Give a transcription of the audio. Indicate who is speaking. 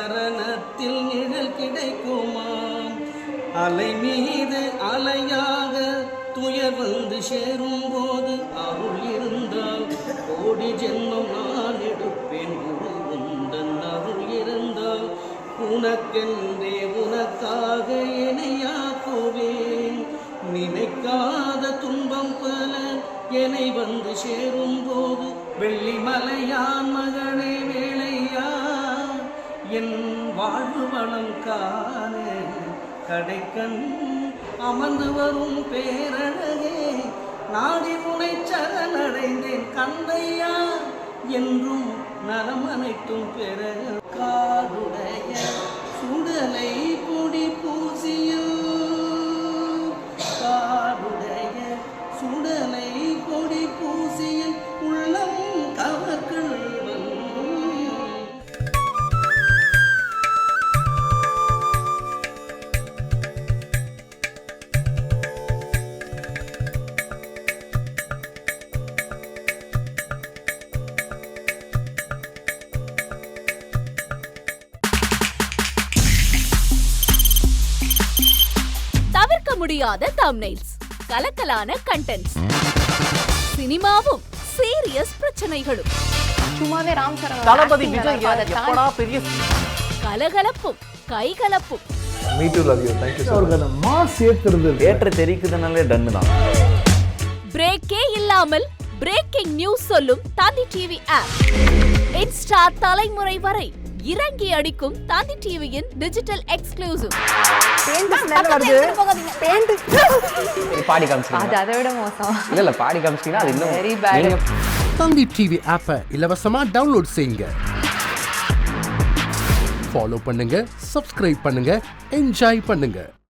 Speaker 1: சரணத்தில் நிழல் கிடைக்குமாம். அலை மீது அலையாக துயர் வந்து சேரும் போது அருள் இருந்தால் கோடி ஜென்மம் நான் எடுப்பேன். உந்தன் அருள் இருந்தால் உனக்கென்றே உனக்காக இணையாக்குவேன். நினைக்காத துன்பம் பல என்னை வந்து சேரும் போது வெள்ளிமலையான் மகளே வேளையா என் வாழ்வு வளம் காண கடைக்கண் அமர்ந்து வரும் பேரழகே நாடி உனை சரணடைந்தேன் கந்தையா என்றும் நலம் அனைத்தும் பெற காடுடைய சுடலை கொடி பூசியில் காடுடைய சுடலை கொடி பூசியில் உள்ளம் கவர்கள்
Speaker 2: தவிர்க்க முடியாத தம்ப்நெயில்ஸ், கலக்கலான கண்டென்ட்ஸ், சினிமாவும் சீரியஸ் பிரச்சனைகளும்,
Speaker 3: சும்மாவே ராம் சரண்
Speaker 4: தளபதி விஜய் எப்படா பெரிய
Speaker 2: கலகலப்பும் கைகலப்பும்.
Speaker 4: Me too love you thank you
Speaker 5: அவர்களை மாஸ் ஏத்துறது
Speaker 4: ஏற்ற தெரிக்குதுனாலே டன் தான்.
Speaker 2: பிரேக்கே இல்லாமல் பிரேக்கிங் நியூஸ் சொல்லும் தந்தி டிவி ஆப். இன்ஸ்டா தலைமுறை வரை இறங்கி அடிக்கும் தந்தி டிவியின் டிஜிட்டல் எக்ஸ்க்ளூசிவ்.
Speaker 4: பாடி காமிச்சிங்க.
Speaker 3: அது அதை விட மோசம்.
Speaker 4: இல்ல பாடி காமிச்சிங்கன்னா அது இன்னும்
Speaker 3: வெரி பேட்.
Speaker 5: தந்தி டிவி ஆப்பை இலவசமா டவுன்லோட் செய்யுங்க. ஃபாலோ பண்ணுங்க, சப்ஸ்கிரைப் பண்ணுங்க, என்ஜாய் பண்ணுங்க.